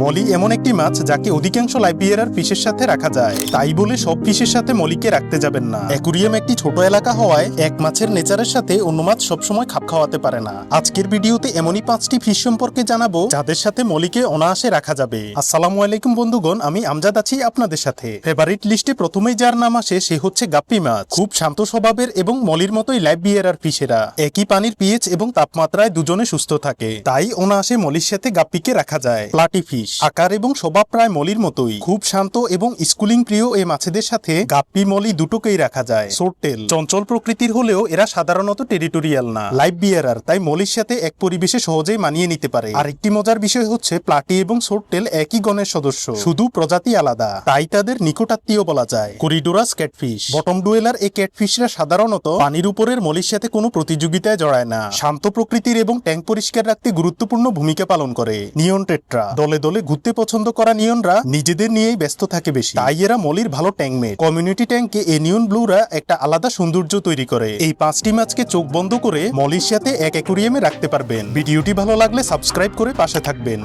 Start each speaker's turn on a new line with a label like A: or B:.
A: মলি এমন একটি মাছ যাকে অধিকাংশ লাইপিয়ারার ফিশের সাথে রাখা যায়, তাই বলে সব ফিশের সাথে মলিকে রাখতে যাবেন না। অ্যাকুরিয়াম একটি ছোট এলাকা হওয়ায় এক মাছের নেচারের সাথে অন্য মাছ সবসময় খাপ খাওয়াতে পারে না। আজকের ভিডিওতে এমনই 5টি ফিশ সম্পর্কে জানাবো যাদের সাথে মলিকে অনায়াসে রাখা যাবে। আসসালামু আলাইকুম বন্ধুগণ, আমি আমজাদ আছি আপনাদের সাথে। ফেভারিট লিস্টে প্রথমেই যার নাম আসে সে হচ্ছে গাপ্পি মাছ। খুব শান্ত স্বভাবের এবং মলির মতোই লাইভ বিয়ারার ফিশেরা একই পানির পিএইচ এবং তাপমাত্রায় দুজনে সুস্থ থাকে, তাই অনায়াসে মলির সাথে গাপ্পিকে রাখা যায়। প্লাটি ফিশ আকার এবং স্বভাব প্রায় মলির মতোই, খুব শান্ত এবং স্কুলিং প্রিয় এই মাছেদের সাথে গাপ্পি মলি দুটোকেই রাখা যায়। সোরটেল চঞ্চল প্রকৃতির হলেও এরা সাধারণত টেরিটোরিয়াল না, লাইভ বিয়ারার, তাই মলির সাথে এক পরিবেশে সহজেই মানিয়ে নিতে পারে। আরেকটি মজার বিষয় হচ্ছে প্লাটি এবং সোরটেল একই গণের সদস্য, শুধু প্রজাতি আলাদা, তাই তাদের নিকটাত্মীয় বলা যায়। করিডোরাস ক্যাটফিশ বটম ডুয়েলার এই ক্যাটফিশরা সাধারণত পানির উপরের মলির সাথে কোনো প্রতিযোগিতায় জড়ায় না, শান্ত প্রকৃতির এবং ট্যাঙ্ক পরিষ্কার রাখতে গুরুত্বপূর্ণ ভূমিকা পালন করে। নিয়ন টেট্রা দলে দলে ঘুরতে পছন্দ করা নিয়নরা নিজেদের নিয়েই ব্যস্ত থাকে বেশি, তাই এরা মলির ভালো ট্যাঙ্কমেট। কমিউনিটি ট্যাঙ্কে এই নিয়ন ব্লুরা একটা আলাদা সৌন্দর্য তৈরি করে। এই 5টি মাছকে চোখ বন্ধ করে মলির সাথে এক অ্যাকুরিয়ামে রাখতে পারবেন। ভিডিওটি ভালো লাগলে সাবস্ক্রাইব করে পাশে থাকবেন।